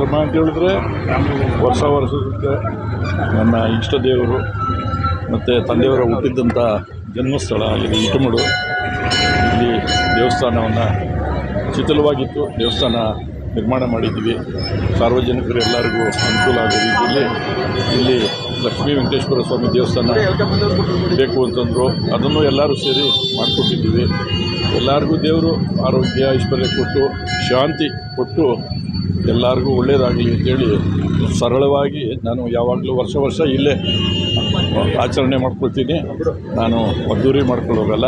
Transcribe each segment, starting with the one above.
ಕಾರ್ಯಕ್ರಮ ಅಂತ ಹೇಳಿದ್ರೆ ವರ್ಷಕ್ಕೆ ನನ್ನ ಇಷ್ಟ ದೇವರು ಮತ್ತು ತಂದೆಯವರ ಹುಟ್ಟಿದ್ದಂಥ ಜನ್ಮಸ್ಥಳ ಇಲ್ಲಿ ಇಟಮಡು. ಇಲ್ಲಿ ದೇವಸ್ಥಾನವನ್ನು ಶಿಥಿಲವಾಗಿತ್ತು, ದೇವಸ್ಥಾನ ನಿರ್ಮಾಣ ಮಾಡಿದ್ದೀವಿ. ಸಾರ್ವಜನಿಕರು ಎಲ್ಲರಿಗೂ ಅನುಕೂಲ ಆಗೋ ರೀತಿಯಲ್ಲಿ ಇಲ್ಲಿ ಲಕ್ಷ್ಮೀ ವೆಂಕಟೇಶ್ವರ ಸ್ವಾಮಿ ದೇವಸ್ಥಾನ ಬೇಕು ಅಂತಂದರು. ಅದನ್ನು ಎಲ್ಲರೂ ಸೇರಿ ಮಾಡಿಕೊಟ್ಟಿದ್ದೀವಿ. ಎಲ್ಲರಿಗೂ ದೇವರು ಆರೋಗ್ಯ ಐಶ್ವರ್ಯ ಕೊಟ್ಟು ಶಾಂತಿ ಕೊಟ್ಟು ಎಲ್ಲರಿಗೂ ಒಳ್ಳೆಯದಾಗಲಿ ಅಂತೇಳಿ ಸರಳವಾಗಿ ನಾನು ಯಾವಾಗಲೂ ವರ್ಷ ಇಲ್ಲೇ ಆಚರಣೆ ಮಾಡ್ಕೊಳ್ತೀನಿ. ನಾನು ಅದ್ದೂರಿ ಮಾಡ್ಕೊಳ್ಳೋಗಲ್ಲ.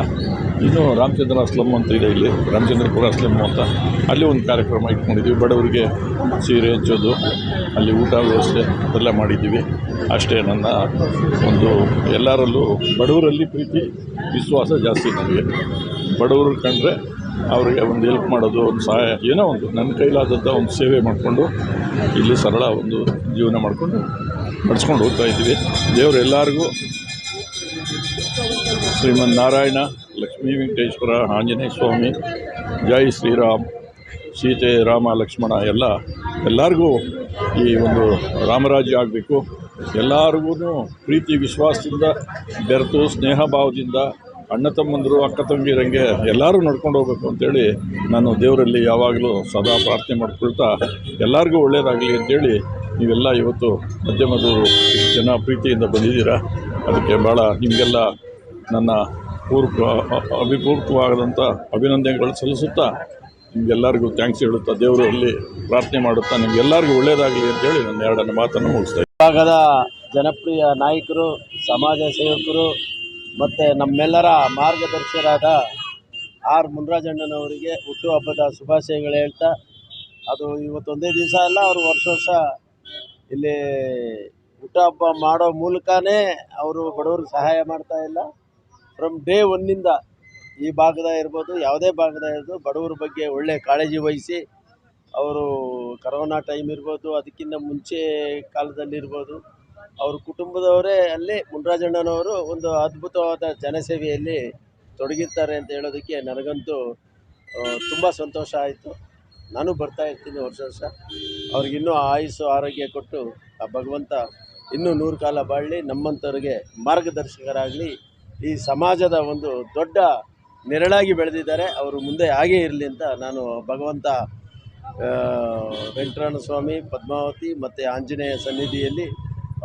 ಇನ್ನು ರಾಮಚಂದ್ರ ಸ್ಲಮ್ ಅಂತ ಇದೆ, ಇಲ್ಲಿ ರಾಮಚಂದ್ರಪುರ ಸ್ಲಮ್ ಅಂತ, ಅಲ್ಲಿ ಒಂದು ಕಾರ್ಯಕ್ರಮ ಇಟ್ಕೊಂಡಿದ್ದೀವಿ. ಬಡವರಿಗೆ ಸೀರೆ ಹಂಚೋದು, ಅಲ್ಲಿ ಊಟ ವ್ಯವಸ್ಥೆ ಅದೆಲ್ಲ ಮಾಡಿದ್ದೀವಿ. ಅಷ್ಟೇ. ನನ್ನ ಒಂದು ಎಲ್ಲರಲ್ಲೂ ಬಡವರಲ್ಲಿ ಪ್ರೀತಿ ವಿಶ್ವಾಸ ಜಾಸ್ತಿ ನನಗೆ. ಬಡವರು ಕಂಡ್ರೆ ಅವರಿಗೆ ಒಂದು ಹೆಲ್ಪ್ ಮಾಡೋದು, ಒಂದು ಸಹಾಯ, ಏನೋ ಒಂದು ನನ್ನ ಕೈಲಾದಂಥ ಒಂದು ಸೇವೆ ಮಾಡಿಕೊಂಡು ಇಲ್ಲಿ ಸರಳ ಒಂದು ಜೀವನ ಮಾಡಿಕೊಂಡು ನಡೆಸ್ಕೊಂಡು ಹೋಗ್ತಾ ಇದ್ದೀವಿ. ದೇವರು ಎಲ್ಲರಿಗೂ ಶ್ರೀಮನ್ನಾರಾಯಣ, ಲಕ್ಷ್ಮೀ ವೆಂಕಟೇಶ್ವರ, ಆಂಜನೇಯ ಸ್ವಾಮಿ, ಜೈ ಶ್ರೀರಾಮ್, ಸೀತೆ, ರಾಮ, ಲಕ್ಷ್ಮಣ ಎಲ್ಲರಿಗೂ ಈ ಒಂದು ರಾಮರಾಜ್ಯ ಆಗಬೇಕು. ಎಲ್ಲರಿಗೂ ಪ್ರೀತಿ ವಿಶ್ವಾಸದಿಂದ ಬೆರೆತು ಸ್ನೇಹ ಭಾವದಿಂದ ಅಣ್ಣ ತಮ್ಮಂದರು ಅಕ್ಕ ತಂಗಿರಂಗೆ ಎಲ್ಲರೂ ನಡ್ಕೊಂಡು ಹೋಗ್ಬೇಕು ಅಂತೇಳಿ ನಾನು ದೇವರಲ್ಲಿ ಯಾವಾಗಲೂ ಸದಾ ಪ್ರಾರ್ಥನೆ ಮಾಡ್ಕೊಳ್ತಾ ಎಲ್ಲರಿಗೂ ಒಳ್ಳೆಯದಾಗಲಿ ಅಂತೇಳಿ ನೀವೆಲ್ಲ ಇವತ್ತು ಮಧ್ಯಮದವರು ಇಷ್ಟು ಜನ ಪ್ರೀತಿಯಿಂದ ಬಂದಿದ್ದೀರಾ. ಅದಕ್ಕೆ ಭಾಳ ನಿಮಗೆಲ್ಲ ನನ್ನ ಅಭಿಪೂರ್ವಕವಾದಂಥ ಅಭಿನಂದನೆಗಳು ಸಲ್ಲಿಸುತ್ತಾ ನಿಮಗೆಲ್ಲರಿಗೂ ಥ್ಯಾಂಕ್ಸ್ ಹೇಳುತ್ತಾ ದೇವರಲ್ಲಿ ಪ್ರಾರ್ಥನೆ ಮಾಡುತ್ತಾ ನಿಮಗೆಲ್ಲರಿಗೂ ಒಳ್ಳೆಯದಾಗಲಿ ಅಂತೇಳಿ ನನ್ನ ಎರಡನೇ ಮಾತನ್ನು ಮುಗಿಸ್ತಾ ಇದ್ದೀನಿ. ಭಾಗದ ಜನಪ್ರಿಯ ನಾಯಕರು, ಸಮಾಜ ಸೇವಕರು ಮತ್ತು ನಮ್ಮೆಲ್ಲರ ಮಾರ್ಗದರ್ಶಕರಾದ ಆರ್ ಮುನ್ರಾಜಣ್ಣನವರಿಗೆ ಹುಟ್ಟುಹಬ್ಬದ ಶುಭಾಶಯಗಳು ಹೇಳ್ತಾ, ಅದು ಇವತ್ತೊಂದೇ ದಿವಸ ಅಲ್ಲ, ಅವರು ವರ್ಷ ಇಲ್ಲಿ ಹುಟ್ಟುಹಬ್ಬ ಮಾಡೋ ಮೂಲಕನೇ ಅವರು ಬಡವ್ರಿಗೆ ಸಹಾಯ ಮಾಡ್ತಾ ಇಲ್ಲ. ಫ್ರಮ್ ಡೇ ಒನ್ನಿಂದ ಈ ಭಾಗದ ಇರ್ಬೋದು, ಯಾವುದೇ ಭಾಗದ ಇರ್ಬೋದು, ಬಡವರ ಬಗ್ಗೆ ಒಳ್ಳೆ ಕಾಳಜಿ ವಹಿಸಿ ಅವರು ಕರೋನಾ ಟೈಮ್ ಇರ್ಬೋದು, ಅದಕ್ಕಿಂತ ಮುಂಚೆ ಕಾಲದಲ್ಲಿರ್ಬೋದು, ಅವ್ರ ಕುಟುಂಬದವರೇ ಅಲ್ಲಿ ಮುನ್ರಾಜಣ್ಣನವರು ಒಂದು ಅದ್ಭುತವಾದ ಜನಸೇವೆಯಲ್ಲಿ ತೊಡಗಿರ್ತಾರೆ ಅಂತ ಹೇಳೋದಕ್ಕೆ ನನಗಂತೂ ತುಂಬ ಸಂತೋಷ ಆಯಿತು. ನಾನು ಬರ್ತಾ ಇರ್ತೀನಿ ವರ್ಷ. ಅವ್ರಿಗಿನ್ನೂ ಆಯುಸ್ಸು ಆರೋಗ್ಯ ಕೊಟ್ಟು ಆ ಭಗವಂತ ಇನ್ನೂ 100 ಕಾಲ ಬಾಳಲಿ, ನಮ್ಮಂಥವ್ರಿಗೆ ಮಾರ್ಗದರ್ಶಕರಾಗಲಿ, ಈ ಸಮಾಜದ ಒಂದು ದೊಡ್ಡ ನೆರಳಾಗಿ ಬೆಳೆದಿದ್ದಾರೆ, ಅವರು ಮುಂದೆ ಹಾಗೇ ಇರಲಿ ಅಂತ ನಾನು ಭಗವಂತ ವೆಂಕಟರಮಣ ಸ್ವಾಮಿ, ಪದ್ಮಾವತಿ ಮತ್ತು ಆಂಜನೇಯ ಸನ್ನಿಧಿಯಲ್ಲಿ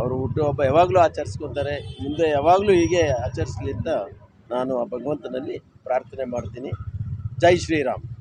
ಅವರು ಹುಟ್ಟುಹಬ್ಬ ಯಾವಾಗಲೂ ಆಚರಿಸ್ಕೊತಾರೆ, ಮುಂದೆ ಯಾವಾಗಲೂ ಹೀಗೆ ಆಚರಿಸಲಿ ಅಂತ ನಾನು ಆ ಭಗವಂತನಲ್ಲಿ ಪ್ರಾರ್ಥನೆ ಮಾಡ್ತೀನಿ. ಜೈ ಶ್ರೀರಾಮ್.